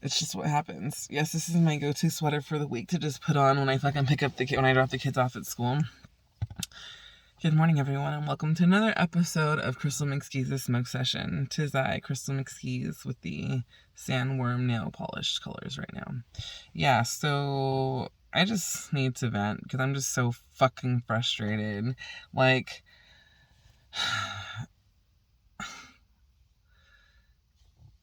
It's just what happens. Yes, this is my go-to sweater for the week to just put on when I fucking when I drop the kids off at school. Good morning, everyone, and welcome to another episode of Krystal McSkeez's Smoke Session. 'Tis I, Krystal McSkeez, with the sandworm nail polish colors right now. Yeah, so I just need to vent because I'm just so fucking frustrated. Like,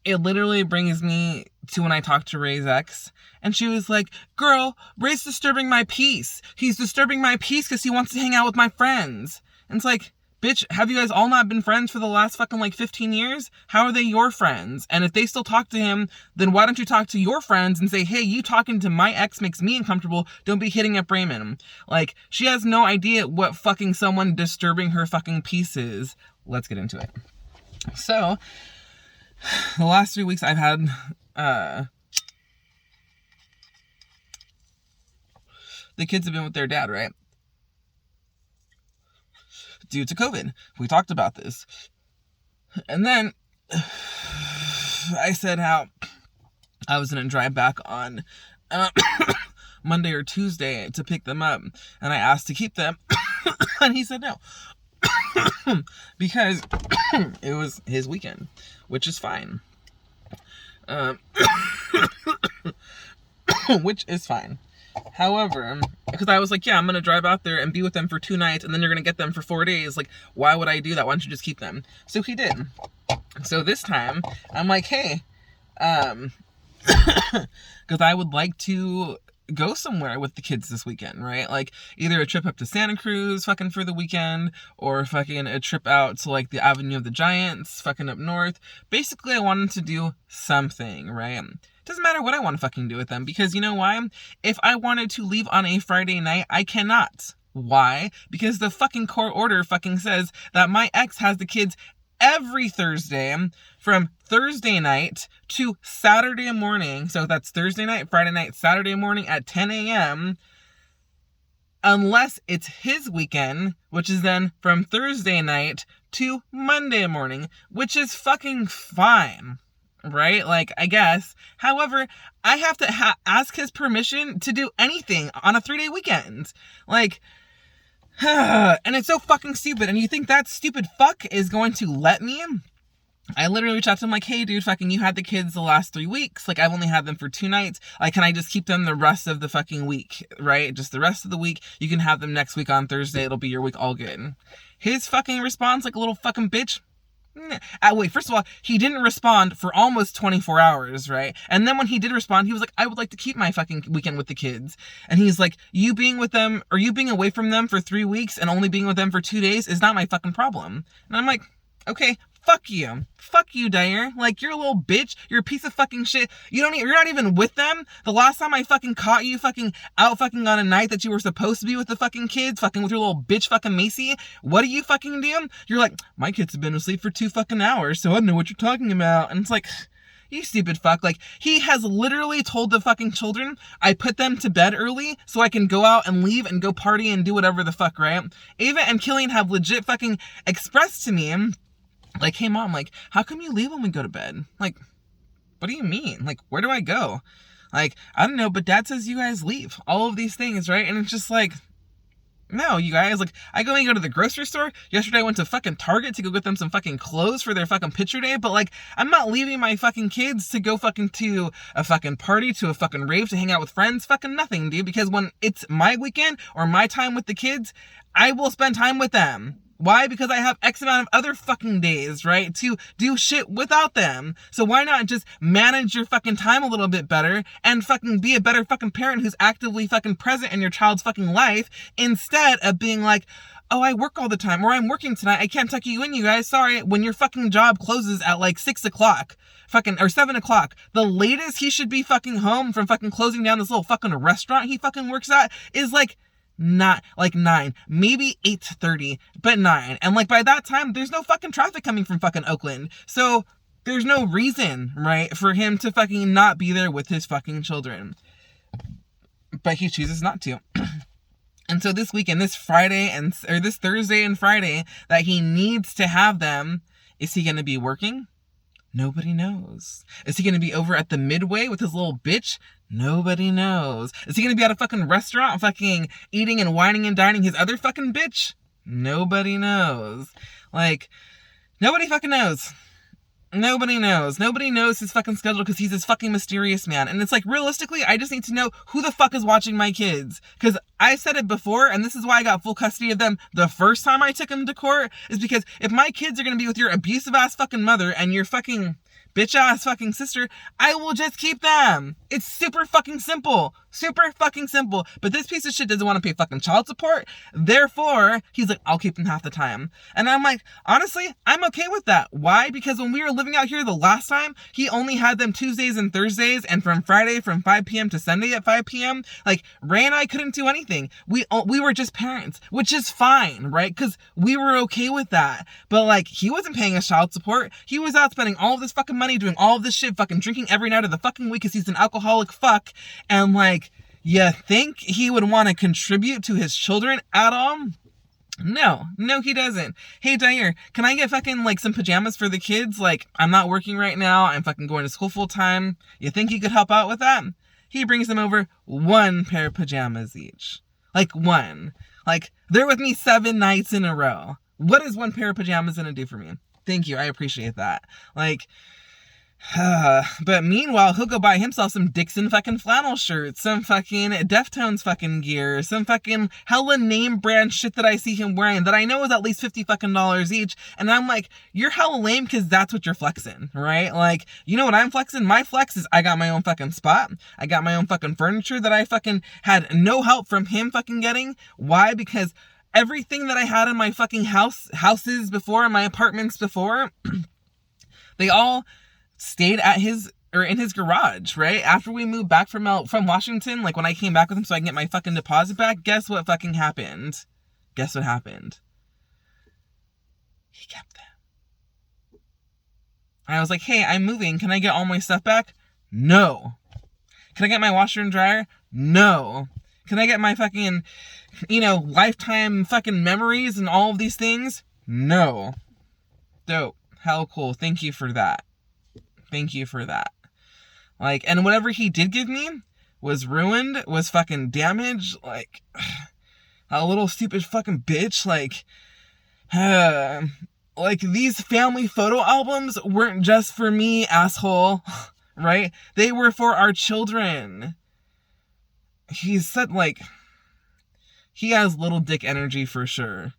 it literally brings me to when I talked to Ray's ex, and she was like, girl, Ray's disturbing my peace. He's disturbing my peace because he wants to hang out with my friends. And it's like, bitch, have you guys all not been friends for the last fucking 15 years? How are they your friends? And if they still talk to him, then why don't you talk to your friends and say, hey, you talking to my ex makes me uncomfortable. Don't be hitting up Raymond. Like, she has no idea what fucking someone disturbing her fucking peace is. Let's get into it. So, the last 3 weeks I've had, the kids have been with their dad, right? Due to COVID. We talked about this. And then I said how I was going to drive back on Monday or Tuesday to pick them up. And I asked to keep them. And he said no. Because it was his weekend, which is fine. Which is fine. However, because I was like, yeah, I'm going to drive out there and be with them for 2 nights, and then you're going to get them for 4 days. Like, why would I do that? Why don't you just keep them? So he did. So this time, I'm like, hey, because I would like to go somewhere with the kids this weekend, right? Like, either a trip up to Santa Cruz fucking for the weekend, or fucking a trip out to like the Avenue of the Giants fucking up north. Basically, I wanted to do something, right? Doesn't matter what I want to fucking do with them, because you know why? If I wanted to leave on a Friday night, I cannot. Why? Because the fucking court order fucking says that my ex has the kids every Thursday from Thursday night to Saturday morning. So that's Thursday night, Friday night, Saturday morning at 10 a.m. Unless it's his weekend, which is then from Thursday night to Monday morning, which is fucking fine. Right? Like, I guess. However, I have to ask his permission to do anything on a 3-day weekend. Like, and it's so fucking stupid. And you think that stupid fuck is going to let me? I literally reached out to him like, hey, dude, fucking, you had the kids the last 3 weeks. Like, I've only had them for 2 nights. Like, can I just keep them the rest of the fucking week? Right? Just the rest of the week. You can have them next week on Thursday. It'll be your week all good. His fucking response, like a little fucking bitch. Wait, first of all, he didn't respond for almost 24 hours, right? And then when he did respond, he was like, I would like to keep my fucking weekend with the kids. And he's like, you being with them, or you being away from them for 3 weeks and only being with them for 2 days is not my fucking problem. And I'm like, okay, fuck you. Fuck you, Dyer. Like, you're a little bitch. You're a piece of fucking shit. You're not even with them. The last time I fucking caught you fucking out fucking on a night that you were supposed to be with the fucking kids, fucking with your little bitch fucking Macy, what do you fucking do? You're like, my kids have been asleep for 2 fucking hours, so I don't know what you're talking about. And it's like, you stupid fuck. Like, he has literally told the fucking children, I put them to bed early so I can go out and leave and go party and do whatever the fuck, right? Ava and Killian have legit fucking expressed to me, like, hey mom, like, how come you leave when we go to bed? Like, what do you mean? Like, where do I go? Like, I don't know, but dad says you guys leave. All of these things, right? And it's just like, no, you guys, like, I go to the grocery store. Yesterday I went to fucking Target to go get them some fucking clothes for their fucking picture day, but like, I'm not leaving my fucking kids to go fucking to a fucking party, to a fucking rave, to hang out with friends, fucking nothing, dude, because when it's my weekend or my time with the kids, I will spend time with them. Why? Because I have X amount of other fucking days, right, to do shit without them. So why not just manage your fucking time a little bit better and fucking be a better fucking parent who's actively fucking present in your child's fucking life, instead of being like, oh, I work all the time, or I'm working tonight, I can't tuck you in, you guys, sorry, when your fucking job closes at like 6 o'clock, fucking, or 7 o'clock. The latest he should be fucking home from fucking closing down this little fucking restaurant he fucking works at is like, not like 9, maybe 8:30, but 9. And like by that time, there's no fucking traffic coming from fucking Oakland. So there's no reason, right, for him to fucking not be there with his fucking children. But he chooses not to. And so this weekend, this Thursday and Friday that he needs to have them, Is he gonna be working? Nobody knows. Is he gonna be over at the Midway with his little bitch? Nobody knows. Is he gonna be at a fucking restaurant fucking eating and whining and dining his other fucking bitch? Nobody knows. Like, nobody fucking knows. Nobody knows. Nobody knows his fucking schedule because he's this fucking mysterious man. And it's like, realistically, I just need to know who the fuck is watching my kids. Because I said it before, and this is why I got full custody of them the first time I took them to court, is because if my kids are going to be with your abusive ass fucking mother and your fucking bitch ass fucking sister, I will just keep them. It's super fucking simple. Super fucking simple. But this piece of shit doesn't want to pay fucking child support. Therefore, he's like, I'll keep them half the time. And I'm like, honestly, I'm okay with that. Why? Because when we were living out here the last time, he only had them Tuesdays and Thursdays, and from Friday from 5 p.m. to Sunday at 5 p.m. Like, Ray and I couldn't do anything. We were just parents, which is fine, right? Because we were okay with that. But like, he wasn't paying us child support. He was out spending all of this fucking money doing all of this shit, fucking drinking every night of the fucking week because he's an alcoholic fuck. And like, you think he would want to contribute to his children at all? No, he doesn't. Hey, Dyer, can I get fucking like some pajamas for the kids? Like, I'm not working right now. I'm fucking going to school full time. You think you could help out with that? He brings them over 1 pair of pajamas each. Like, 1. Like, they're with me 7 nights in a row. What is 1 pair of pajamas gonna do for me? Thank you. I appreciate that. Like, but meanwhile, he'll go buy himself some Dixon fucking flannel shirts, some fucking Deftones fucking gear, some fucking hella name brand shit that I see him wearing that I know is at least $50 fucking each. And I'm like, you're hella lame because that's what you're flexing, right? Like, you know what I'm flexing? My flex is I got my own fucking spot. I got my own fucking furniture that I fucking had no help from him fucking getting. Why? Because everything that I had in my fucking houses before, in my apartments before, they all stayed at in his garage, right? After we moved back from Washington, like when I came back with him so I can get my fucking deposit back, guess what fucking happened? Guess what happened? He kept them. I was like, hey, I'm moving. Can I get all my stuff back? No. Can I get my washer and dryer? No. Can I get my fucking, lifetime fucking memories and all of these things? No. Dope. Hell cool. Thank you for that. Thank you for that. Like, and whatever he did give me was ruined, was fucking damaged. Like, a little stupid fucking bitch. Like, like these family photo albums weren't just for me, asshole. Right? They were for our children. He said, like, he has little dick energy for sure.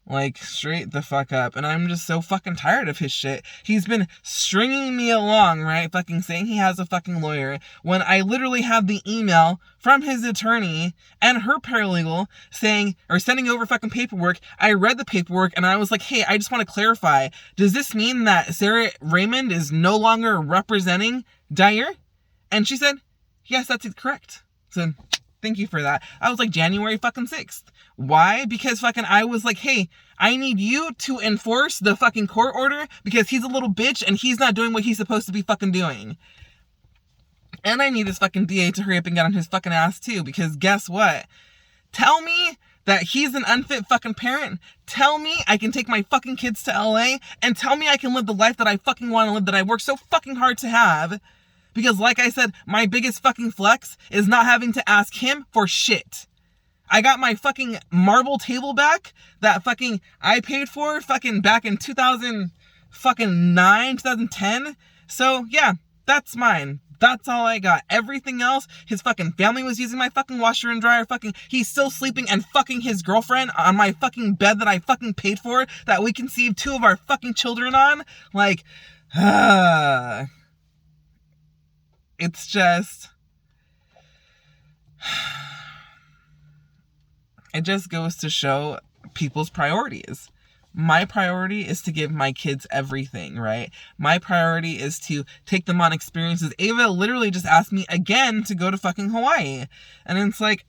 Like, straight the fuck up. And I'm just so fucking tired of his shit. He's been stringing me along, right? Fucking saying he has a fucking lawyer. When I literally have the email from his attorney and her paralegal sending over fucking paperwork. I read the paperwork and I was like, hey, I just want to clarify. Does this mean that Sarah Raymond is no longer representing Dyer? And she said, yes, that's correct. So, thank you for that. I was like, January fucking 6th. Why? Because fucking I was like, hey, I need you to enforce the fucking court order because he's a little bitch and he's not doing what he's supposed to be fucking doing. And I need this fucking DA to hurry up and get on his fucking ass too, because guess what? Tell me that he's an unfit fucking parent. Tell me I can take my fucking kids to LA and tell me I can live the life that I fucking want to live, that I work so fucking hard to have. Because like I said, my biggest fucking flex is not having to ask him for shit. I got my fucking marble table back that fucking I paid for fucking back in 2009, 2010. So yeah, that's mine. That's all I got. Everything else, his fucking family was using my fucking washer and dryer. Fucking, he's still sleeping and fucking his girlfriend on my fucking bed that I fucking paid for, that we conceived 2 of our fucking children on. Like, it's just, it just goes to show people's priorities. My priority is to give my kids everything, right? My priority is to take them on experiences. Ava literally just asked me again to go to fucking Hawaii. And it's like,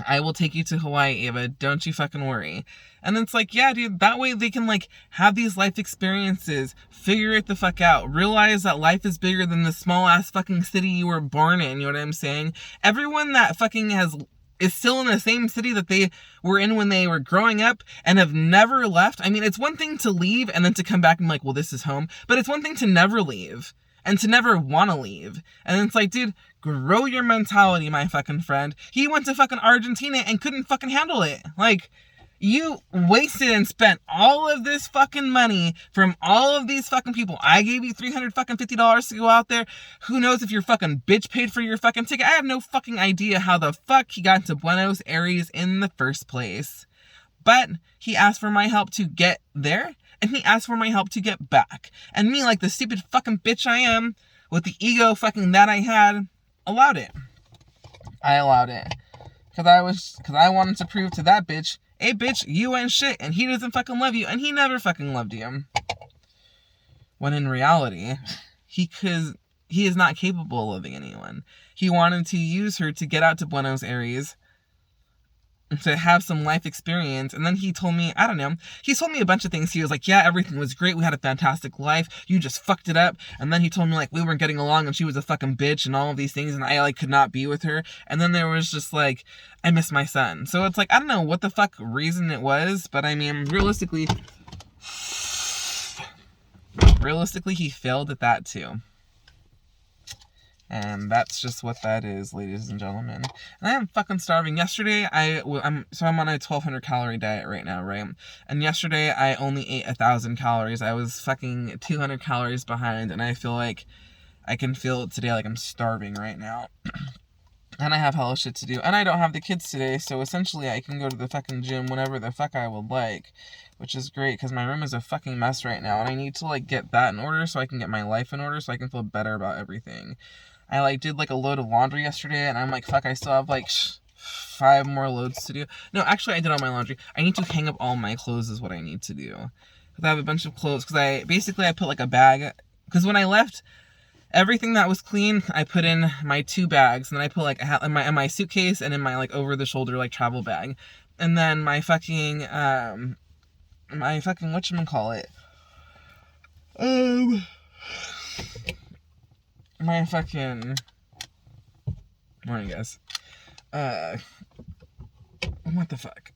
I will take you to Hawaii, Ava. Don't you fucking worry. And it's like, yeah, dude, that way they can like have these life experiences, figure it the fuck out, realize that life is bigger than the small ass fucking city you were born in, you know what I'm saying? Everyone that fucking has is still in the same city that they were in when they were growing up and have never left. I mean, it's one thing to leave and then to come back and be like, well, this is home. But it's one thing to never leave and to never want to leave. And it's like, dude, grow your mentality, my fucking friend. He went to fucking Argentina and couldn't fucking handle it. Like, you wasted and spent all of this fucking money from all of these fucking people. I gave you $350 to go out there. Who knows if your fucking bitch paid for your fucking ticket? I have no fucking idea how the fuck he got to Buenos Aires in the first place. But he asked for my help to get there, and he asked for my help to get back. And me, like the stupid fucking bitch I am, with the ego fucking that I had, allowed it. I allowed it. Because I wanted to prove to that bitch, hey bitch, you ain't shit, and he doesn't fucking love you, and he never fucking loved you. When in reality, he is not capable of loving anyone. He wanted to use her to get out to Buenos Aires, to have some life experience, and then he told me, I don't know, he told me a bunch of things. He was like, yeah, everything was great, we had a fantastic life, you just fucked it up. And then he told me, like, we weren't getting along, and she was a fucking bitch, and all of these things, and I, like, could not be with her. And then there was just, like, I miss my son. So it's like, I don't know what the fuck reason it was, but I mean, realistically, he failed at that too. And that's just what that is, ladies and gentlemen. And I am fucking starving. Yesterday, I'm on a 1,200 calorie diet right now, right? And yesterday, I only ate 1,000 calories. I was fucking 200 calories behind, and I feel like I can feel it today, like I'm starving right now. And I have hella shit to do. And I don't have the kids today, so essentially I can go to the fucking gym whenever the fuck I would like. Which is great, because my room is a fucking mess right now, and I need to, like, get that in order so I can get my life in order so I can feel better about everything. I, like, did, like, a load of laundry yesterday, and I'm like, fuck, I still have, like, 5 more loads to do. No, actually, I did all my laundry. I need to hang up all my clothes is what I need to do. Because I have a bunch of clothes, because I put, like, a bag, because when I left, everything that was clean, I put in my 2 bags, and then I put, like, in my suitcase and in my, like, over-the-shoulder, like, travel bag. And then my fucking, whatchamacallit? My fucking... Morning, guys. What the fuck?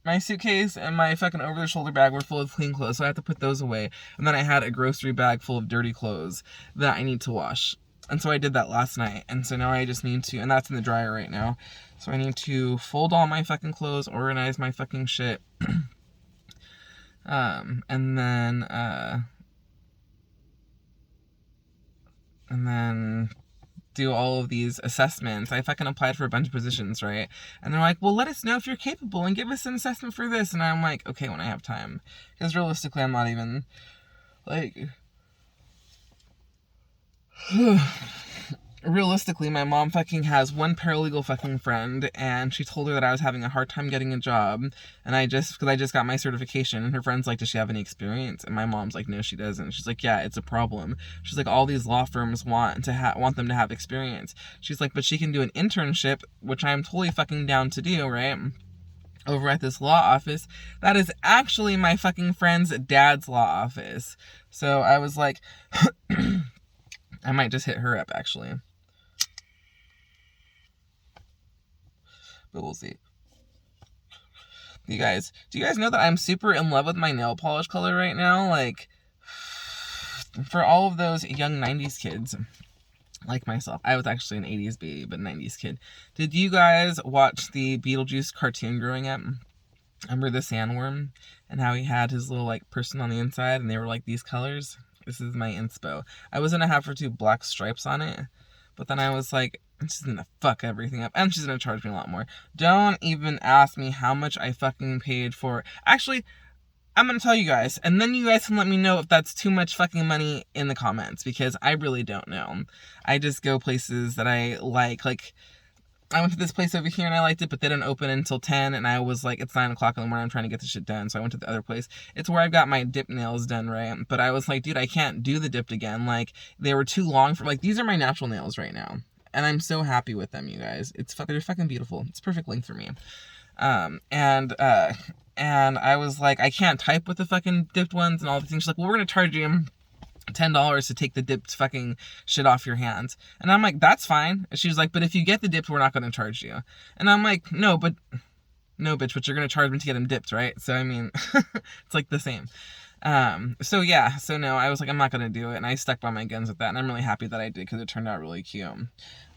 My suitcase and my fucking over-the-shoulder bag were full of clean clothes, so I had to put those away. And then I had a grocery bag full of dirty clothes that I need to wash. And so I did that last night. And so now I just need to... And that's in the dryer right now. So I need to fold all my fucking clothes, organize my fucking shit. And then do all of these assessments. I fucking applied for a bunch of positions, right? And they're like, well, let us know if you're capable and give us an assessment for this. And I'm like, okay, when I have time. Because realistically, I'm not even, like... Realistically, my mom fucking has one paralegal fucking friend, and she told her that I was having a hard time getting a job, and because I just got my certification, and her friend's like, does she have any experience? And my mom's like, no, she doesn't. She's like, yeah, it's a problem. She's like, all these law firms want them to have experience. She's like, but she can do an internship, which I'm totally fucking down to do, right? Over at this law office, that is actually my fucking friend's dad's law office. So I was like, I might just hit her up, actually. But we'll see. Do you guys know that I'm super in love with my nail polish color right now? Like, for all of those young 90s kids, like myself. I was actually an 80s baby, but 90s kid. Did you guys watch the Beetlejuice cartoon growing up? Remember the sandworm? And how he had his little, like, person on the inside, and they were, like, these colors? This is my inspo. I was gonna have her 2 black stripes on it, but then I was like, she's gonna fuck everything up, and she's gonna charge me a lot more. Don't even ask me how much I fucking paid for... Actually, I'm gonna tell you guys, and then you guys can let me know if that's too much fucking money in the comments, because I really don't know. I just go places that I like, I went to this place over here and I liked it, but they didn't open until 10, and I was like, it's 9 o'clock in the morning, I'm trying to get this shit done, so I went to the other place. It's where I've got my dip nails done, right? But I was like, dude, I can't do the dipped again. Like, they were too long for, like, these are my natural nails right now, and I'm so happy with them, you guys. They're fucking beautiful. It's perfect length for me. And I was like, I can't type with the fucking dipped ones and all the things. She's like, well, we're gonna charge you $10 to take the dipped fucking shit off your hands. And I'm like, that's fine. And she was like, but if you get the dipped, we're not going to charge you. And I'm like, no, bitch, but you're going to charge me to get them dipped, right? So, I mean, it's like the same. So yeah, so no, I was like, I'm not going to do it. And I stuck by my guns with that. And I'm really happy that I did because it turned out really cute.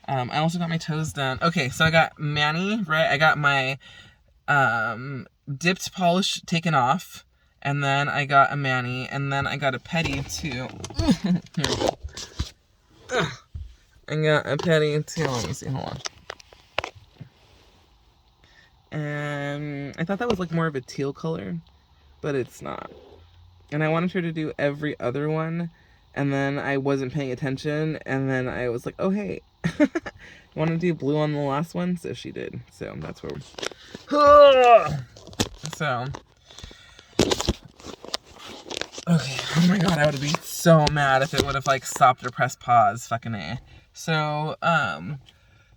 I also got my toes done. Okay, so I got mani, right? I got my dipped polish taken off, and then I got a mani, and then I got a pedi too. Here we go. I got a pedi too. Let me see, hold on. And I thought that was like more of a teal color, but it's not. And I wanted her to do every other one, and then I wasn't paying attention, and then I was like, oh hey, you want to do blue on the last one? So she did. So that's where so okay, oh my god, I would be so mad if it would have like stopped or pressed pause. Fucking A. So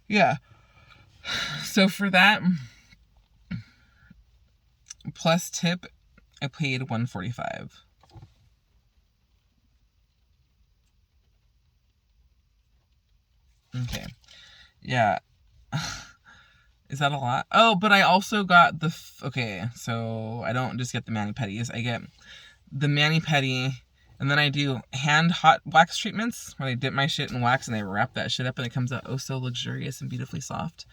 yeah, so for that plus tip, I paid $145. Okay. Yeah. Is that a lot? Oh, but I also got the... Okay, so I don't just get the mani-pedis. I get the mani-pedi, and then I do hand hot wax treatments, where I dip my shit in wax and I wrap that shit up and it comes out oh so luxurious and beautifully soft.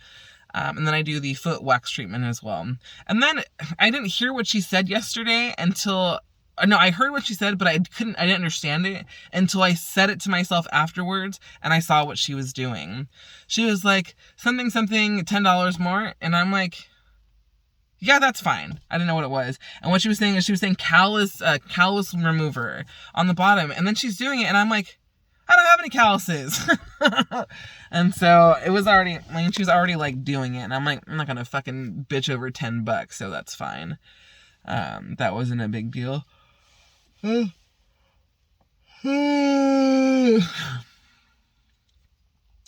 And then I do the foot wax treatment as well. And then I didn't hear what she said yesterday until... No, I heard what she said, but I didn't understand it until I said it to myself afterwards and I saw what she was doing. She was like, something, $10 more. And I'm like, yeah, that's fine. I didn't know what it was. And what she was saying is she was saying callus remover on the bottom. And then she's doing it and I'm like, I don't have any calluses. And so it was already, like, she was already like doing it. And I'm like, I'm not going to fucking bitch over $10, so that's fine. That wasn't a big deal. I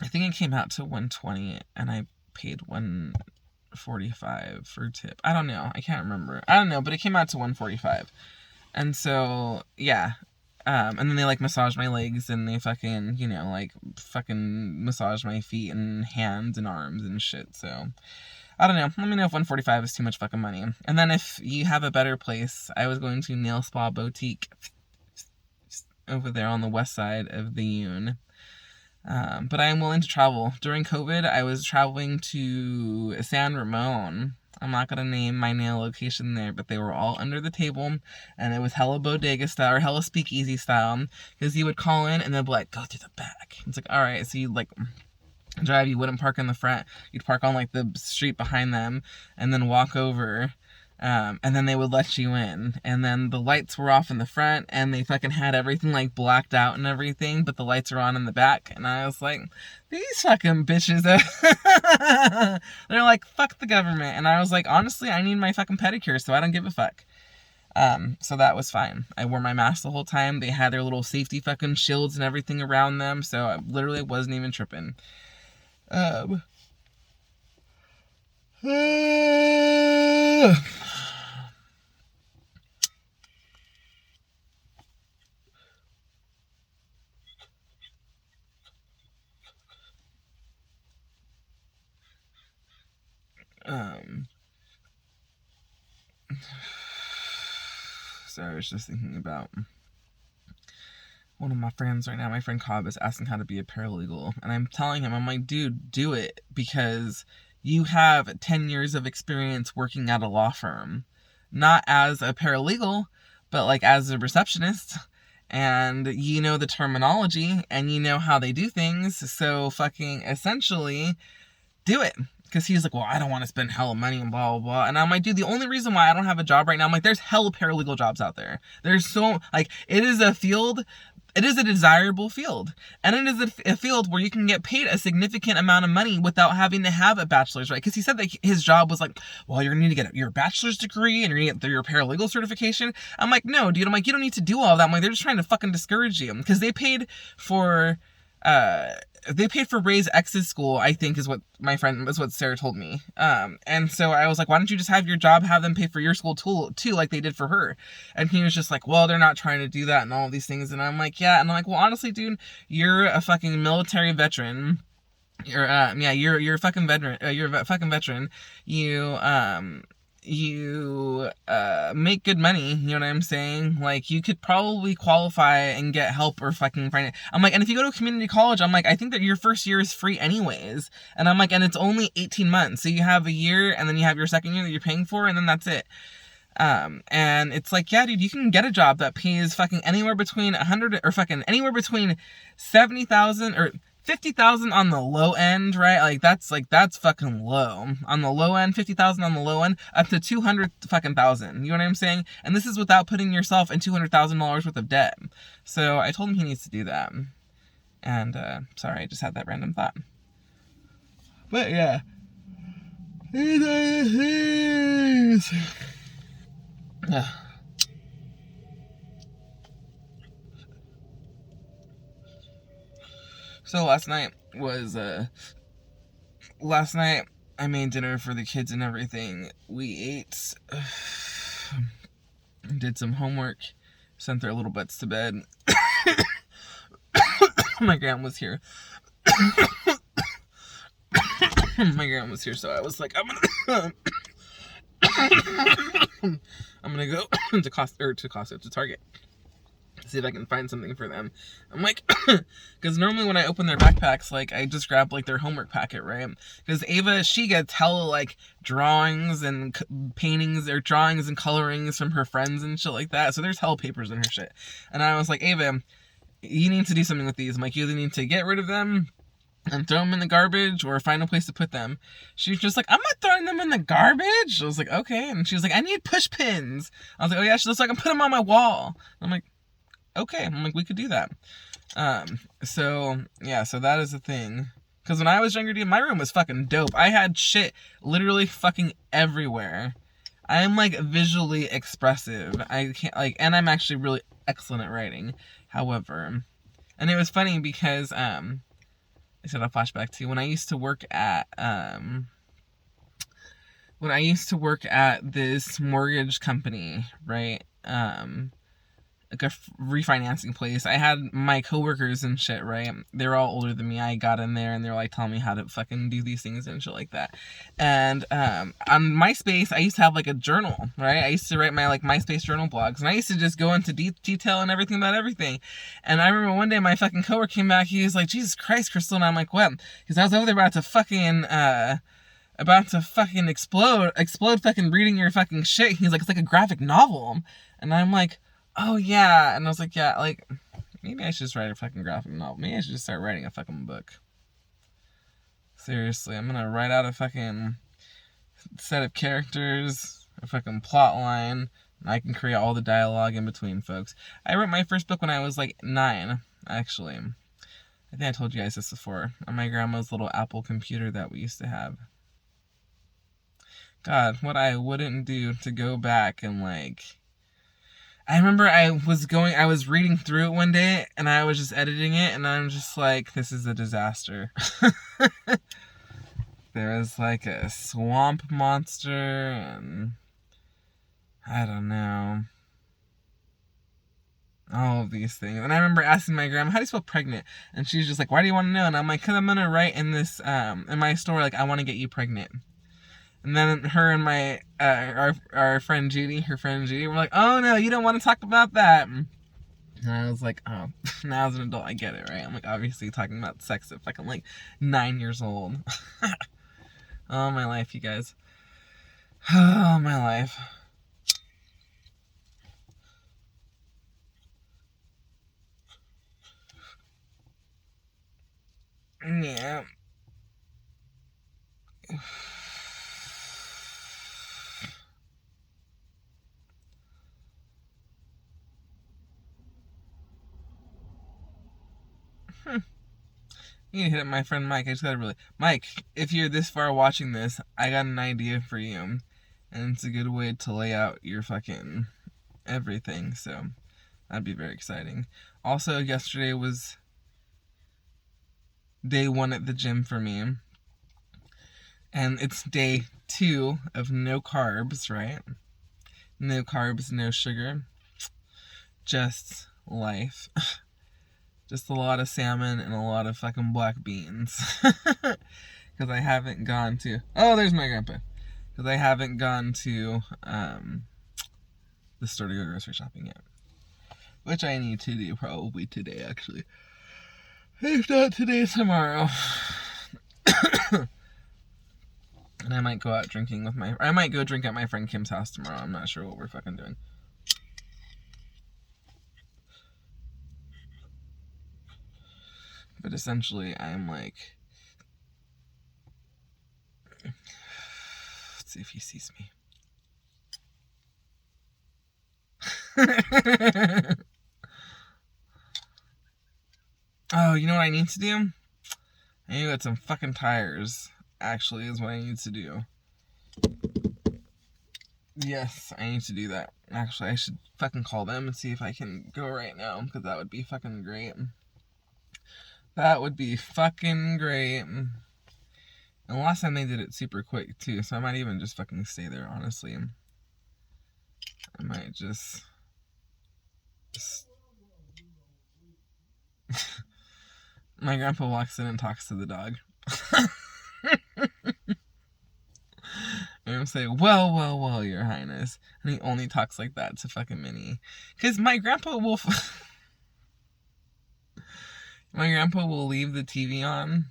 think it came out to $120 and I paid $145 for tip. I don't know. I can't remember. I don't know, but it came out to $145. And so, yeah. And then they like massage my legs and they fucking, you know, like fucking massage my feet and hands and arms and shit. So I don't know. Let me know if $145 is too much fucking money. And then if you have a better place, I was going to Nail Spa Boutique over there on the west side of the Yoon. But I am willing to travel. During COVID, I was traveling to San Ramon. I'm not going to name my nail location there, but they were all under the table, and it was hella bodega style, or hella speakeasy style, because you would call in, and they'd be like, go through the back. It's like, alright, so you'd like... drive, you wouldn't park in the front, you'd park on like the street behind them and then walk over, and then they would let you in, and then the lights were off in the front and they fucking had everything like blacked out and everything, but the lights are on in the back, and I was like, these fucking bitches. They're like, fuck the government. And I was like, honestly, I need my fucking pedicure, so I don't give a fuck. So that was fine. I wore my mask the whole time. They had their little safety fucking shields and everything around them, so I literally wasn't even tripping. So I was just thinking about one of my friends right now. My friend Cobb is asking how to be a paralegal, and I'm telling him, I'm like, dude, do it, because you have 10 years of experience working at a law firm, not as a paralegal, but like as a receptionist, and you know the terminology and you know how they do things, so fucking essentially do it. Because he's like, well, I don't want to spend hella money and blah, blah, blah. And I'm like, dude, the only reason why I don't have a job right now, I'm like, there's hella paralegal jobs out there. There's so, like, it is a field, it is a desirable field. And it is a field where you can get paid a significant amount of money without having to have a bachelor's, right? Because he said that his job was like, well, you're going to need to get your bachelor's degree and you're going to get your paralegal certification. I'm like, no, dude. I'm like, you don't need to do all of that. I'm like, they're just trying to fucking discourage you. Because they paid for... they paid for Ray's ex's school, I think is what Sarah told me. And so I was like, why don't you just have your job, have them pay for your school too, like they did for her? And he was just like, well, they're not trying to do that and all these things. And I'm like, yeah. And I'm like, well, honestly, dude, you're a fucking military veteran. You're a fucking veteran. You're a fucking veteran. You make good money, you know what I'm saying? Like, you could probably qualify and get help or fucking find it. I'm like, and if you go to a community college, I'm like, I think that your first year is free anyways. And I'm like, and it's only 18 months. So you have a year, and then you have your second year that you're paying for, and then that's it. And it's like, yeah, dude, you can get a job that pays fucking anywhere between 100 or fucking anywhere between 70,000 or 50,000 on the low end, right? That's fucking low. On the low end, 50,000 on the low end, up to 200 fucking thousand. You know what I'm saying? And this is without putting yourself in $200,000 worth of debt. So I told him he needs to do that. And, sorry, I just had that random thought. But yeah. Yeah. So last night I made dinner for the kids and everything. We ate, did some homework, sent their little butts to bed. My grandma was here. So I was like, I'm gonna go to Target, see if I can find something for them. I'm like, because normally when I open their backpacks, like, I just grab, like, their homework packet, right? Because Ava, she gets hella, like, drawings and paintings, or drawings and colorings from her friends and shit like that, so there's hella papers in her shit. And I was like, Ava, you need to do something with these. I'm like, you either need to get rid of them and throw them in the garbage, or find a place to put them. She was just like, I'm not throwing them in the garbage. I was like, okay. And she was like, I need push pins. I was like, oh yeah. She was like, I can put them on my wall. I'm like, okay. I'm like, we could do that. So that is the thing. Because when I was younger, dude, my room was fucking dope. I had shit literally fucking everywhere. I am, like, visually expressive. I can't, like, and I'm actually really excellent at writing. However, and it was funny because, I said a flashback to when I used to work at this mortgage company, right? Like a refinancing place. I had my coworkers and shit, right? They're all older than me. I got in there and they're like telling me how to fucking do these things and shit like that. And on MySpace, I used to have like a journal, right? I used to write my like MySpace journal blogs, and I used to just go into detail and everything about everything. And I remember one day my fucking coworker came back. He was like, Jesus Christ, Krystal. And I'm like, what? Because I was over there about to fucking explode fucking reading your fucking shit. He's like, it's like a graphic novel. And I'm like, oh yeah. And I was like, yeah, like, maybe I should just write a fucking graphic novel. Maybe I should just start writing a fucking book. Seriously, I'm gonna write out a fucking set of characters, a fucking plot line, and I can create all the dialogue in between, folks. I wrote my first book when I was like 9, actually. I think I told you guys this before, on my grandma's little Apple computer that we used to have. God, what I wouldn't do to go back and like... I remember I was reading through it one day, and I was just editing it, and I'm just like, this is a disaster. There was like a swamp monster, and I don't know. All of these things. And I remember asking my grandma, how do you spell pregnant? And she's just like, why do you want to know? And I'm like, because I'm going to write in this, in my story, like, I want to get you pregnant. And then her and my, our friend Judy, were like, oh no, you don't want to talk about that. And I was like, oh, now as an adult, I get it, right? I'm like, obviously talking about sex at fucking like 9 years old. Oh, my life, you guys. Oh, my life. Yeah. You need to hit up my friend Mike. I just gotta Mike, if you're this far watching this, I got an idea for you. And it's a good way to lay out your fucking everything. So, that'd be very exciting. Also, yesterday was... day 1 at the gym for me. And it's day 2 of no carbs, right? No carbs, no sugar. Just life. Just a lot of salmon and a lot of fucking black beans. Because I haven't gone to... Oh, there's my grandpa. Because I haven't gone to the store to go grocery shopping yet. Which I need to do probably today, actually. If not today, tomorrow. And I might go out drinking with I might go drink at my friend Kim's house tomorrow. I'm not sure what we're fucking doing. But essentially, I'm like... Let's see if he sees me. Oh, you know what I need to do? I need to get some fucking tires, actually, is what I need to do. Yes, I need to do that. Actually, I should fucking call them and see if I can go right now, because that would be fucking great. That would be fucking great. And last time they did it super quick, too, so I might even just fucking stay there, honestly. I might just... My grandpa walks in and talks to the dog. And I'm saying, well, your highness. And he only talks like that to fucking Minnie. Because my grandpa will... My grandpa will leave the TV on.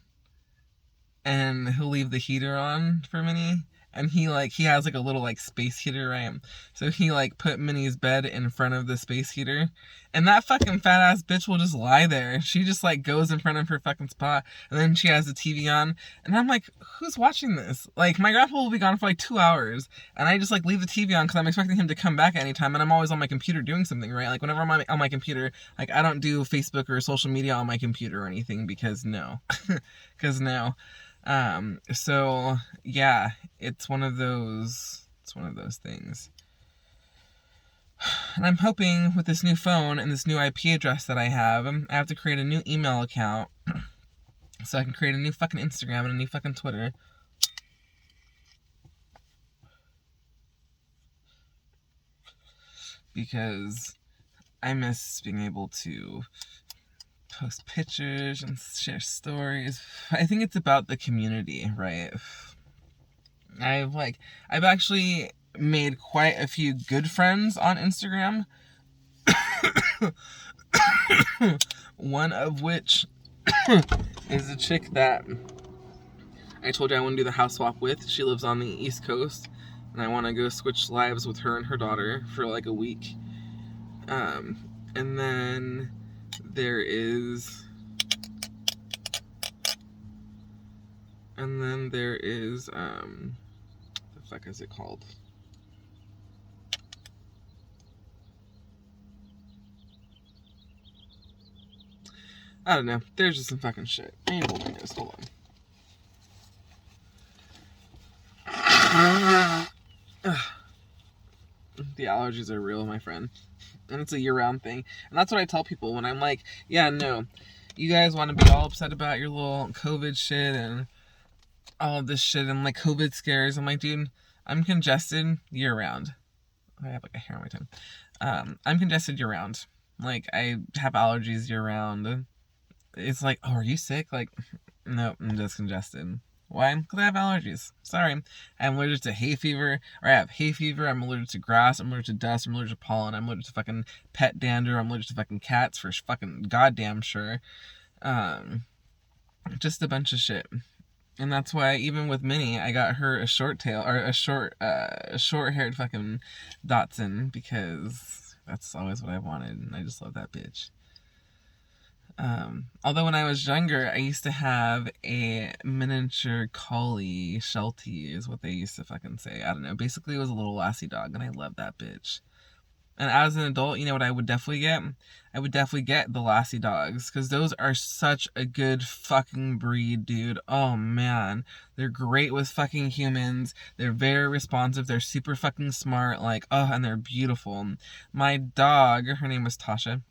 And he'll leave the heater on for Minnie. And he has like a little like space heater, right? So he like put Minnie's bed in front of the space heater. And that fucking fat ass bitch will just lie there. She just like goes in front of her fucking spot. And then she has the TV on. And I'm like, who's watching this? Like, my grandpa will be gone for like 2 hours. And I just like leave the TV on because I'm expecting him to come back at any time. And I'm always on my computer doing something, right? Like whenever I'm on my computer, like I don't do Facebook or social media on my computer or anything because no. Because no. So yeah, it's one of those things. And I'm hoping with this new phone and this new IP address that I have to create a new email account so I can create a new fucking Instagram and a new fucking Twitter. Because I miss being able to post pictures and share stories. I think it's about the community, right? I've actually made quite a few good friends on Instagram. One of which is a chick that I told you I want to do the house swap with. She lives on the East Coast, and I want to go switch lives with her and her daughter for like a week. And then there is the fuck is it called? I don't know. There's just some fucking shit. I need to hold my nose. Hold on. The allergies are real, my friend. And it's a year-round thing. And that's what I tell people when I'm like, yeah, no, you guys want to be all upset about your little COVID shit and all of this shit and like COVID scares. I'm like, dude, I'm congested year-round. I have like a hair on my tongue. I'm congested year-round. Like, I have allergies year-round. It's like, oh, are you sick? Like, no, I'm just congested. Why? Because I have allergies. Sorry. I'm allergic to hay fever, or I have hay fever. I'm allergic to grass. I'm allergic to dust. I'm allergic to pollen. I'm allergic to fucking pet dander. I'm allergic to fucking cats for fucking goddamn sure. Just a bunch of shit. And that's why even with Minnie, I got her a short tail, or a short-haired fucking Dachshund, because that's always what I wanted, and I just love that bitch. Although when I was younger, I used to have a miniature collie. Sheltie is what they used to fucking say. I don't know. Basically, it was a little lassie dog, and I love that bitch. And as an adult, you know what I would definitely get? I would definitely get the lassie dogs, because those are such a good fucking breed, dude. Oh, man. They're great with fucking humans. They're very responsive. They're super fucking smart. Like, oh, and they're beautiful. My dog, her name was Tasha.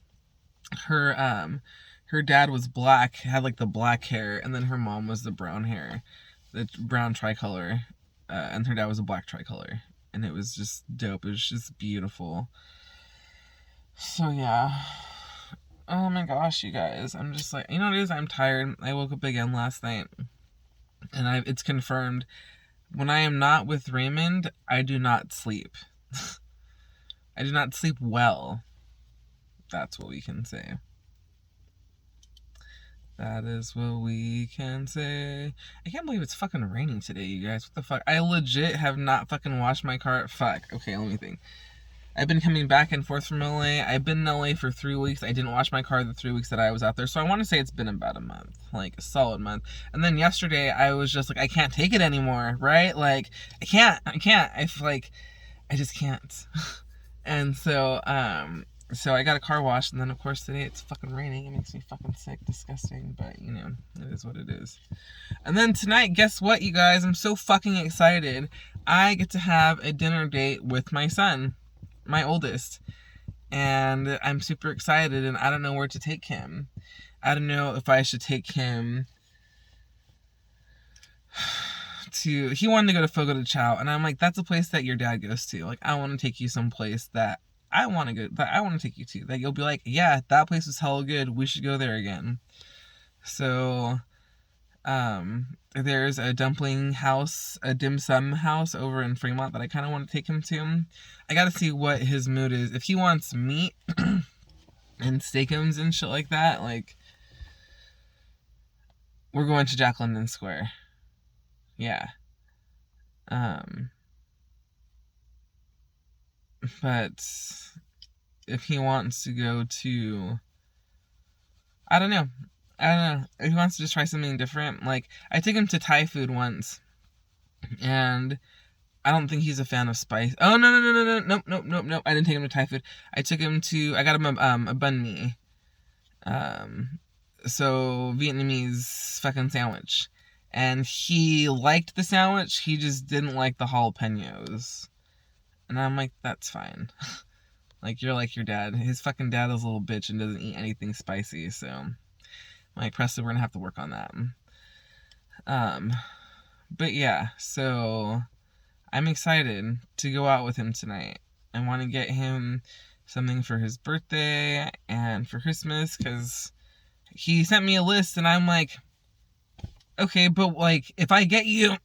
Her her dad was black, had like the black hair, and then her mom was the brown hair, the brown tricolor, and her dad was a black tricolor, and it was just dope. It was just beautiful. So yeah. Oh my gosh, you guys. I'm just like, you know what it is? I'm tired. I woke up again last night, and it's confirmed. When I am not with Raymond, I do not sleep. I do not sleep well. That's what we can say. That is what we can say. I can't believe it's fucking raining today, you guys. What the fuck? I legit have not fucking washed my car. Fuck. Okay, let me think. I've been coming back and forth from LA. I've been in LA for 3 weeks. I didn't wash my car the 3 weeks that I was out there. So I want to say it's been about a month. Like, a solid month. And then yesterday, I was just like, I can't take it anymore, right? Like, I can't. I feel like, I just can't. And so I got a car wash. And then, of course, today it's fucking raining. It makes me fucking sick. Disgusting. But, you know, it is what it is. And then tonight, guess what, you guys? I'm so fucking excited. I get to have a dinner date with my son. My oldest, and I'm super excited, and I don't know where to take him. I don't know if I should take him to, he wanted to go to Fogo de Chao, and I'm like, that's a place that your dad goes to. Like, I want to take you someplace that I want to take you to, that you'll be like, yeah, that place was hella good, we should go there again. So there's a dumpling house, a dim sum house over in Fremont that I kind of want to take him to. I gotta see what his mood is. If he wants meat and steakums and shit like that, like, we're going to Jack London Square. Yeah. But if he wants to go to, I don't know. If he wants to just try something different. Like, I took him to Thai food once, and I don't think he's a fan of spice. Oh, nope. I didn't take him to Thai food. I got him a banh mi. So, Vietnamese fucking sandwich. And he liked the sandwich, he just didn't like the jalapenos. And I'm like, that's fine. Like, you're like your dad. His fucking dad is a little bitch and doesn't eat anything spicy, so... Like, Presley, we're gonna have to work on that. But yeah, so I'm excited to go out with him tonight. I want to get him something for his birthday and for Christmas, because he sent me a list, and I'm like, okay, but, like, if I get you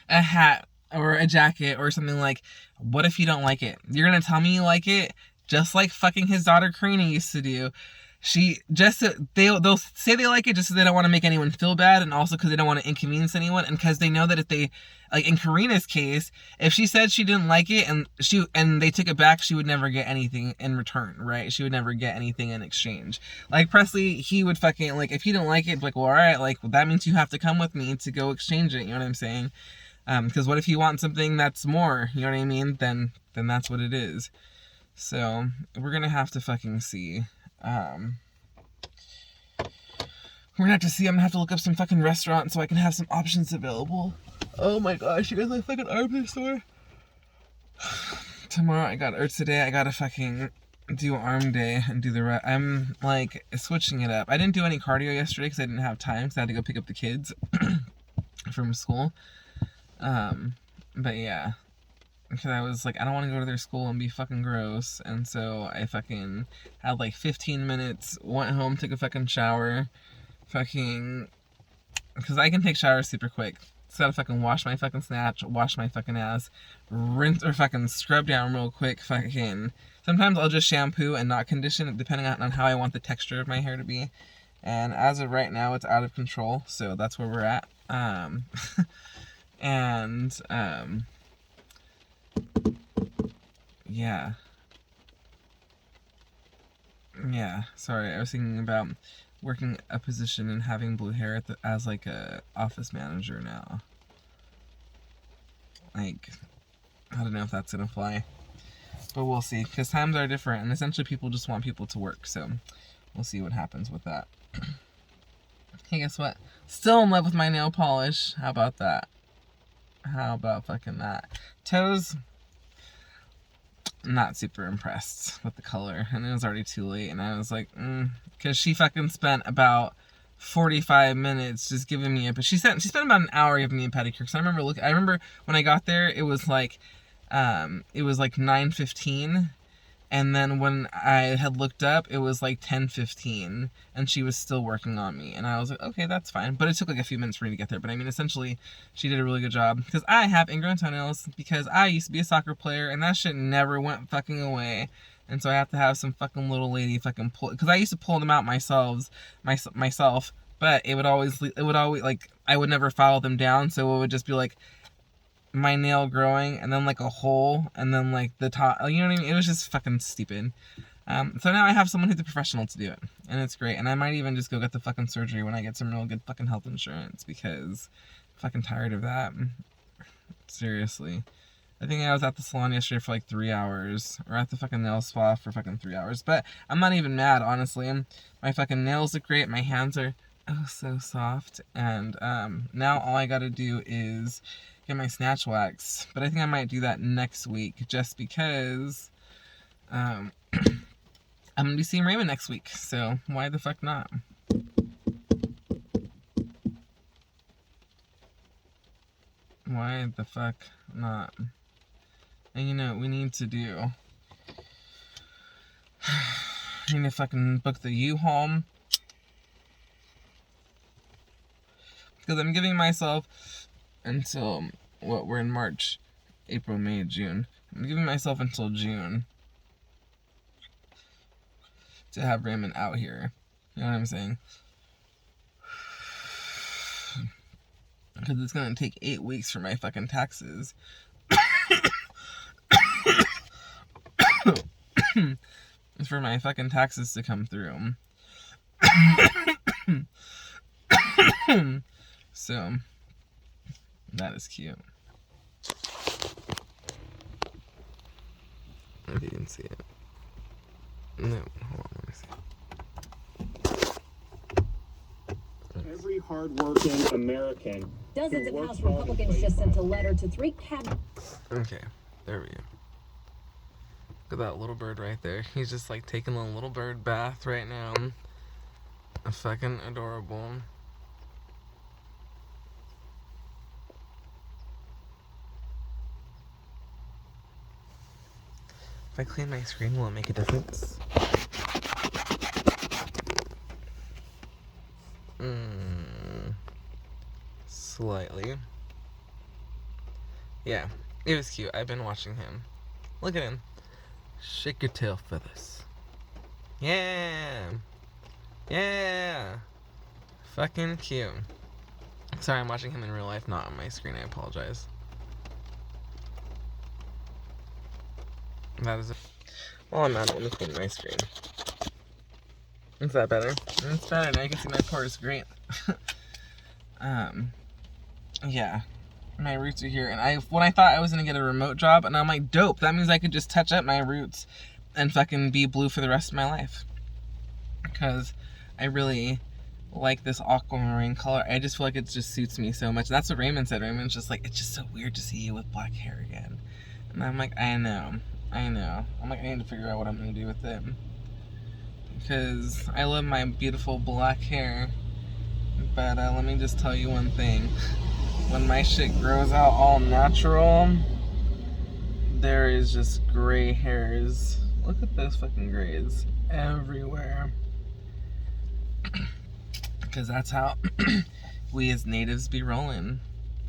a hat or a jacket or something, like, what if you don't like it? You're gonna tell me you like it, just like fucking his daughter Karina used to do. They'll say they like it just so they don't want to make anyone feel bad, and also because they don't want to inconvenience anyone, and because they know that if they, like in Karina's case, if she said she didn't like it and they took it back, she would never get anything in return, right? She would never get anything in exchange. Like Presley, he would fucking, like, if he didn't like it, like, well, alright, like, well, that means you have to come with me to go exchange it, you know what I'm saying? Because what if you want something that's more, you know what I mean? Then that's what it is. So, we're gonna have to fucking see. We're gonna have to see. I'm gonna have to look up some fucking restaurants so I can have some options available. Oh my gosh, you guys, my fucking arms are sore. Tomorrow today I gotta fucking do arm day and do the rest. I'm like switching it up. I didn't do any cardio yesterday because I didn't have time, because I had to go pick up the kids from school. But yeah. Because I was like, I don't want to go to their school and be fucking gross. And so I fucking had like 15 minutes, went home, took a fucking shower. Fucking, because I can take showers super quick. Just gotta fucking wash my fucking snatch, wash my fucking ass, rinse or fucking scrub down real quick. Fucking, sometimes I'll just shampoo and not condition, depending on how I want the texture of my hair to be. And as of right now, it's out of control. So that's where we're at. Yeah, sorry, I was thinking about working a position and having blue hair as like a office manager now. Like, I don't know if that's gonna fly, but we'll see, because times are different, and essentially people just want people to work, so we'll see what happens with that. Hey, guess what? Still in love with my nail polish. How about that? How about fucking that? Toes, not super impressed with the color, and it was already too late, and I was like, because she fucking spent about 45 minutes just giving me she spent about an hour giving me a pedicure. Because I remember when I got there, it was like 9:15, and then when I had looked up, it was like 10:15, and she was still working on me, and I was like, okay, that's fine. But it took like a few minutes for me to get there. But I mean, essentially, she did a really good job, because I have ingrown toenails, because I used to be a soccer player, and that shit never went fucking away. And so I have to have some fucking little lady fucking pull, because I used to pull them out myself, but it would always like, I would never file them down, so it would just be like my nail growing, and then like a hole, and then like the top, you know what I mean? It was just fucking stupid. So now I have someone who's a professional to do it, and it's great. And I might even just go get the fucking surgery when I get some real good fucking health insurance, because I'm fucking tired of that. Seriously. I think I was at the salon yesterday for like 3 hours, or at the fucking nail spa for fucking 3 hours, but I'm not even mad, honestly. My fucking nails look great, my hands are oh so soft, and now all I gotta do is get my snatch wax, but I think I might do that next week, just because I'm gonna be seeing Raymond next week, so why the fuck not? Why the fuck not? And you know what we need to do? We need to fucking book the U-Haul, because I'm giving myself until, we're in March, April, May, June. I'm giving myself until June to have Raymond out here. You know what I'm saying? Because it's going to take 8 weeks for my fucking taxes. For my fucking taxes to come through. So, that is cute. If you can see it. No, hold on, let me see. Every hard-working American. Dozens of House Republicans just sent a letter to 3 cabinet. Okay, there we go. Look at that little bird right there. He's just like taking a little bird bath right now. Fucking adorable. If I clean my screen, will it make a difference? Slightly. Yeah, it was cute. I've been watching him. Look at him. Shake your tail feathers. Yeah. Yeah. Fucking cute. Sorry, I'm watching him in real life, not on my screen. I apologize. That is well, I'm not. Let me clean my screen. Is that better? It's better. Now you can see my pores. Great. Yeah. My roots are here. And when I thought I was going to get a remote job, and I'm like, dope. That means I could just touch up my roots and fucking be blue for the rest of my life. Because I really like this aquamarine color. I just feel like it just suits me so much. That's what Raymond said. Raymond's just like, it's just so weird to see you with black hair again. And I'm like, I know. I'm like, I need to figure out what I'm going to do with it. Because I love my beautiful black hair. But let me just tell you one thing. When my shit grows out all natural, there is just gray hairs. Look at those fucking grays everywhere. Because that's how we as natives be rolling.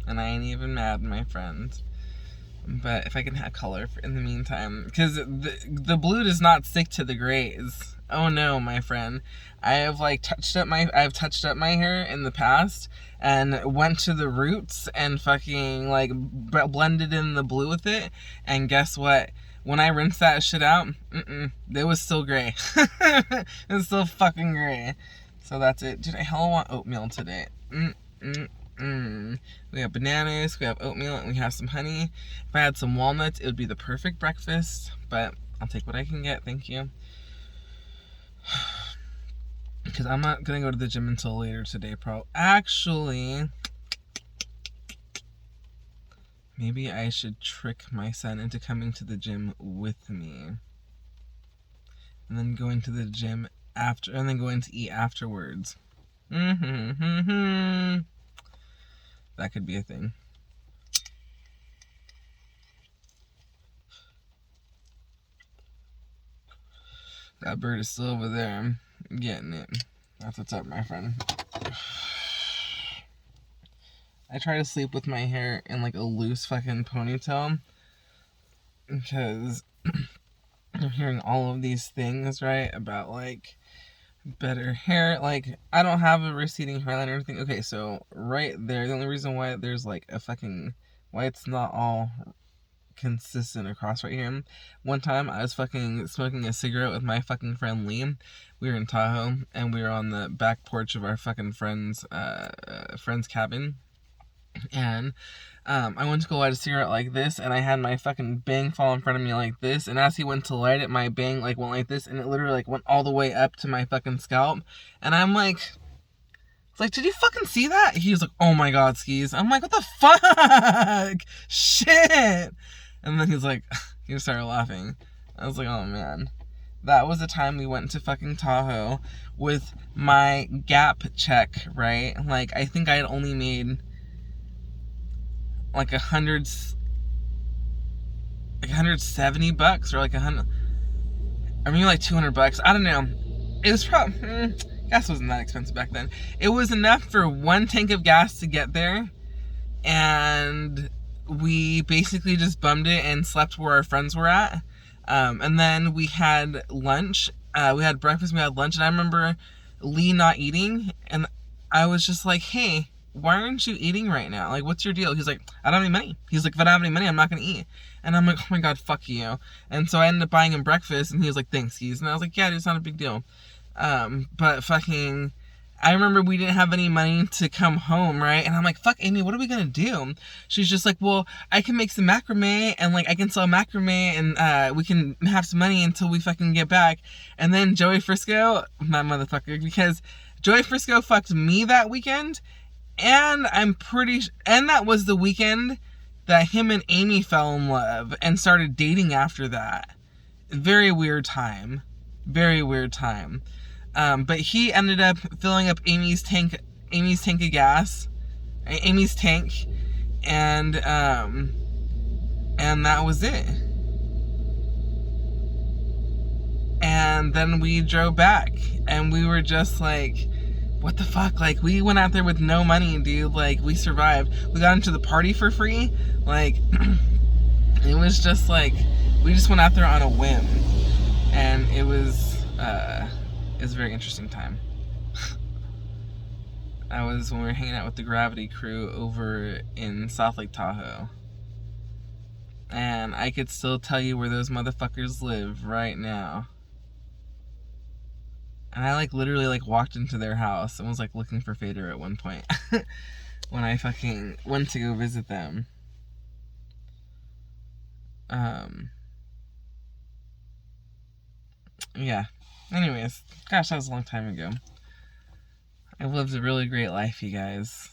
And I ain't even mad, my friend. But if I can have color in the meantime. Because the blue does not stick to the grays. Oh no, my friend. I've touched up my hair in the past and went to the roots and fucking blended in the blue with it, and guess what? When I rinsed that shit out, it was still gray. It was still fucking gray. So that's it. Dude, I hella want oatmeal today. We have bananas, we have oatmeal, and we have some honey. If I had some walnuts, it would be the perfect breakfast, but I'll take what I can get, thank you. Because I'm not going to go to the gym until later today, actually, Maybe I should trick my son into coming to the gym with me. And then going to the gym after, and then going to eat afterwards. That could be a thing. That bird is still over there getting it. That's what's up, my friend. I try to sleep with my hair in like a loose fucking ponytail because I'm hearing all of these things, right, about like better hair. Like, I don't have a receding hairline or anything. Okay, so right there, the only reason why there's like a fucking, why it's not all consistent across right here. One time I was fucking smoking a cigarette with my fucking friend Lee. We were in Tahoe and we were on the back porch of our fucking friend's cabin. And I went to go light a cigarette like this, and I had my fucking bang fall in front of me like this, and as he went to light it, my bang like went like this, and it literally like went all the way up to my fucking scalp, and I'm like, it's like, did you fucking see that? He was like, oh my god, Skeez. I'm like, what the fuck? Shit. And then he's like, he just started laughing. I was like, oh man. That was the time we went to fucking Tahoe with my Gap check, right? Like, I think I had only made like $170 or like $100, or maybe like $200. I don't know. It was probably gas wasn't that expensive back then. It was enough for one tank of gas to get there, and we basically just bummed it and slept where our friends were at. And then we had lunch. We had breakfast. We had lunch, and I remember Lee not eating, and I was just like, hey, why aren't you eating right now? Like, what's your deal? He's like, I don't have any money. He's like, if I don't have any money, I'm not going to eat. And I'm like, oh my god, fuck you. And so I ended up buying him breakfast, and he was like, thanks, Keys. And I was like, yeah, dude, it's not a big deal. But fucking, I remember we didn't have any money to come home, right? And I'm like, fuck, Amy, what are we going to do? She's just like, well, I can make some macrame, and like, I can sell macrame, and we can have some money until we fucking get back. And then Joey Frisco, my motherfucker, because Joey Frisco fucked me that weekend. And and that was the weekend that him and Amy fell in love and started dating after that. Very weird time. Very weird time. But he ended up filling up Amy's tank of gas. Amy's tank. And that was it. And then we drove back. And we were just like, what the fuck? Like, we went out there with no money, dude. Like, we survived. We got into the party for free. Like, it was just like, we just went out there on a whim. And it was a very interesting time. That was when we were hanging out with the Gravity crew over in South Lake Tahoe. And I could still tell you where those motherfuckers live right now. And I like literally like walked into their house and was like looking for Fader at one point when I fucking went to go visit them. Yeah. Anyways, gosh, that was a long time ago. I've lived a really great life, you guys.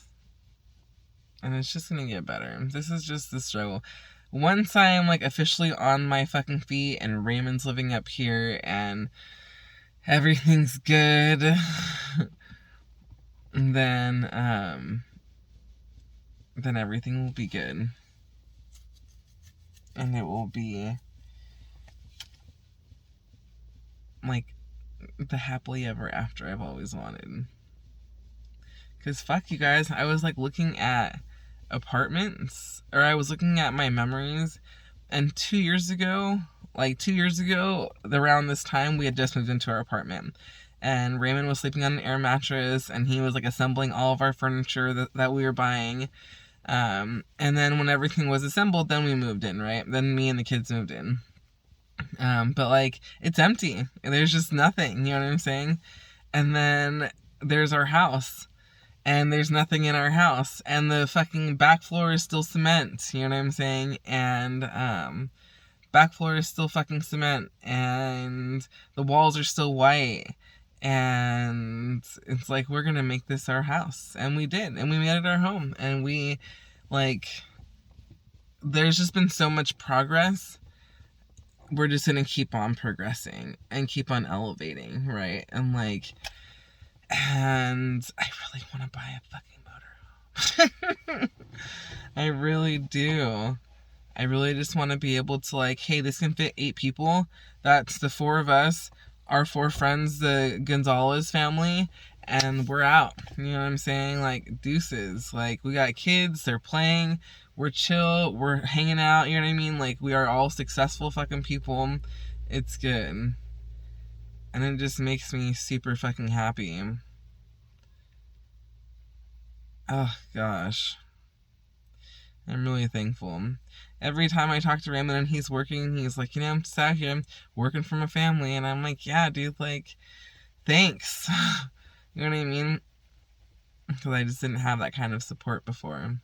And it's just gonna get better. This is just the struggle. Once I am like officially on my fucking feet and Raymond's living up here and everything's good, then everything will be good. And it will be like the happily ever after I've always wanted. Cause fuck you guys, I was like looking at apartments, or I was looking at my memories, and 2 years ago, around this time, we had just moved into our apartment. And Raymond was sleeping on an air mattress, and he was like assembling all of our furniture that we were buying. And then when everything was assembled, then we moved in, right? Then me and the kids moved in. But like, it's empty. There's just nothing, you know what I'm saying? And then there's our house, and there's nothing in our house, and the fucking back floor is still cement, you know what I'm saying? And, back floor is still fucking cement, and the walls are still white, and it's like, we're gonna make this our house. And we did, and we made it our home, and we, like, there's just been so much progress. We're just gonna keep on progressing and keep on elevating, right? And like, and I really want to buy a fucking motorhome. I really do. I really just want to be able to like, hey, this can fit 8 people. That's the 4 of us, our 4 friends, the Gonzalez family, and we're out. You know what I'm saying? Like, deuces. Like, we got kids, they're playing, we're chill, we're hanging out, you know what I mean? Like, we are all successful fucking people. It's good. And it just makes me super fucking happy. Oh, gosh. I'm really thankful. Every time I talk to Raymond and he's working, he's like, I'm just out here working for my family. And I'm like, yeah, dude, like, thanks. You know what I mean? Because I just didn't have that kind of support before.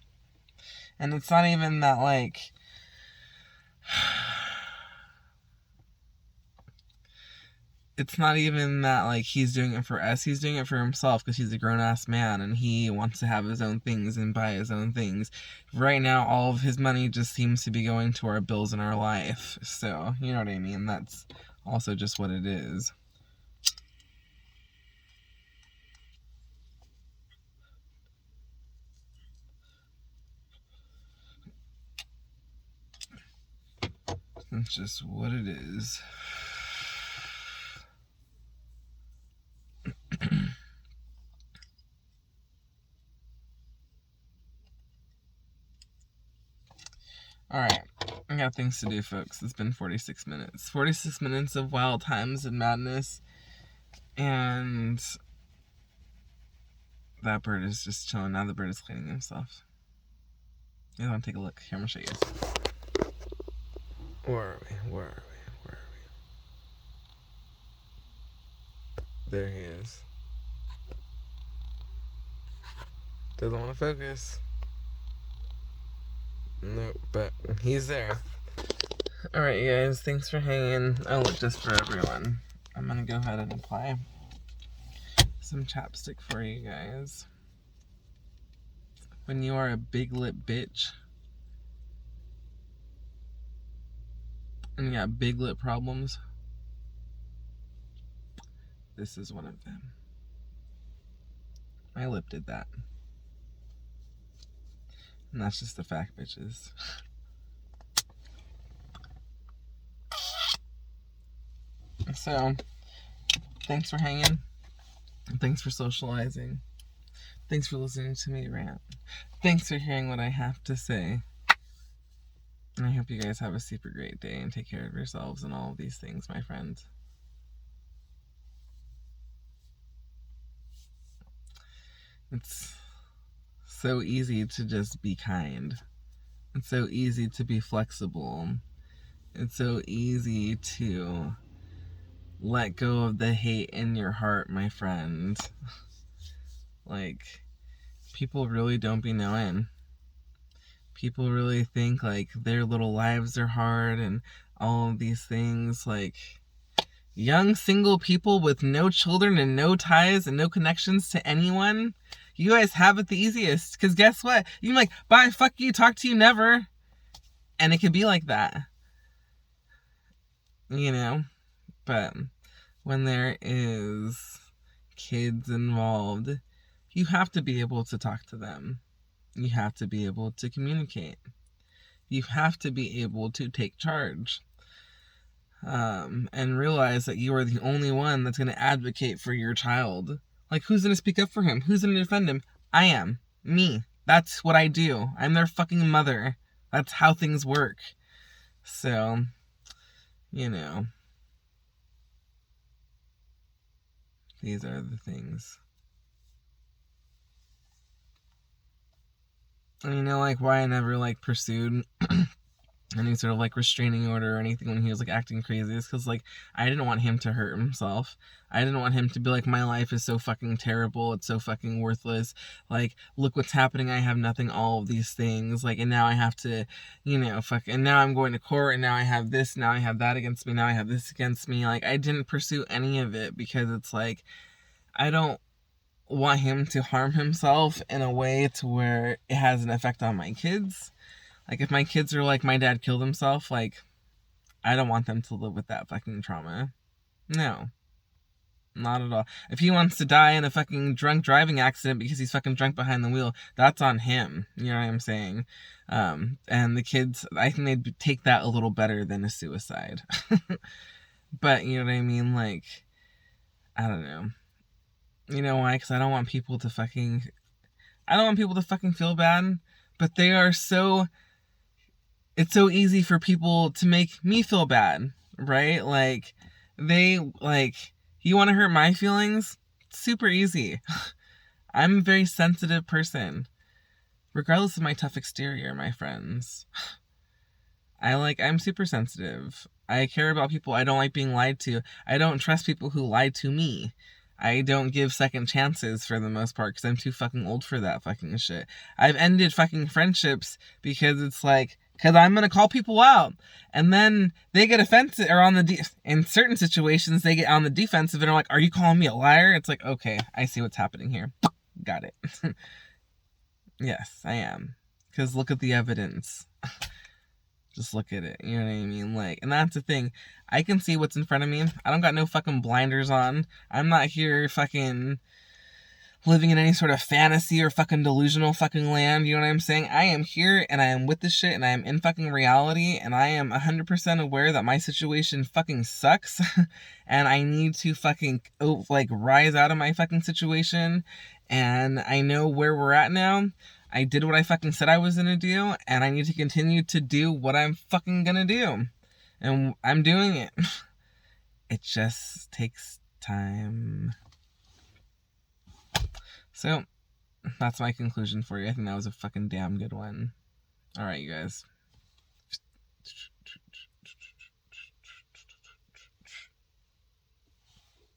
And it's not even that, like, it's not even that, like, he's doing it for us. He's doing it for himself because he's a grown-ass man and he wants to have his own things and buy his own things. Right now, all of his money just seems to be going to our bills in our life. So, you know what I mean? That's also just what it is. That's just what it is. Alright, I got things to do, folks. It's been 46 minutes. 46 minutes of wild times and madness. And that bird is just chilling. Now the bird is cleaning himself. You want to take a look? Here, I'm going to show you. Where are we? There he is. Doesn't want to focus. Nope, but he's there. Alright, you guys, thanks for hanging. Oh, look, just for everyone. I'm gonna go ahead and apply some chapstick for you guys. When you are a big lip bitch and you got big lip problems, this is one of them. My lip did that. And that's just the fact, bitches. So, thanks for hanging. Thanks for socializing. Thanks for listening to me rant. Thanks for hearing what I have to say. And I hope you guys have a super great day and take care of yourselves and all of these things, my friends. It's so easy to just be kind. It's so easy to be flexible. It's so easy to let go of the hate in your heart, my friend. Like, people really don't be knowing. People really think, like, their little lives are hard and all of these things. Like, young single people with no children and no ties and no connections to anyone, you guys have it the easiest. Because guess what? You can be like, bye, fuck you, talk to you, never. And it could be like that. You know? But when there is kids involved, you have to be able to talk to them. You have to be able to communicate. You have to be able to take charge. And realize that you are the only one that's going to advocate for your child. Like, who's going to speak up for him? Who's going to defend him? I am. Me. That's what I do. I'm their fucking mother. That's how things work. So, you know. These are the things. And you know, like, why I never, like, pursued any sort of, like, restraining order or anything when he was, like, acting crazy is because, like, I didn't want him to hurt himself. I didn't want him to be like, my life is so fucking terrible, it's so fucking worthless, like, look what's happening, I have nothing, all of these things, like, and now I have to, you know, and now I'm going to court, and now I have this, now I have that against me, now I have this against me. Like, I didn't pursue any of it because it's like, I don't want him to harm himself in a way to where it has an effect on my kids. Like, if my kids are like, my dad killed himself, like, I don't want them to live with that fucking trauma. No. Not at all. If he wants to die in a fucking drunk driving accident because he's fucking drunk behind the wheel, that's on him. You know what I'm saying? And the kids, I think they'd take that a little better than a suicide. But, you know what I mean? Like, I don't know. You know why? Because I don't want people to fucking feel bad. But they are so... It's so easy for people to make me feel bad, right? Like, you want to hurt my feelings? It's super easy. I'm a very sensitive person. Regardless of my tough exterior, my friends. I'm super sensitive. I care about people. I don't like being lied to. I don't trust people who lie to me. I don't give second chances for the most part because I'm too fucking old for that fucking shit. I've ended fucking friendships because it's like, because I'm going to call people out. And then they get offensive, or in certain situations, they get on the defensive and are like, are you calling me a liar? It's like, okay, I see what's happening here. Got it. Yes, I am. Because look at the evidence. Just look at it. You know what I mean? Like, and that's the thing. I can see what's in front of me. I don't got no fucking blinders on. I'm not here fucking living in any sort of fantasy or fucking delusional fucking land. You know what I'm saying? I am here and I am with this shit and I am in fucking reality and I am 100% aware that my situation fucking sucks and I need to fucking rise out of my fucking situation, and I know where we're at now. I did what I fucking said I was gonna do, and I need to continue to do what I'm fucking gonna do. And I'm doing it. It just takes time. So, that's my conclusion for you. I think that was a fucking damn good one. Alright, you guys.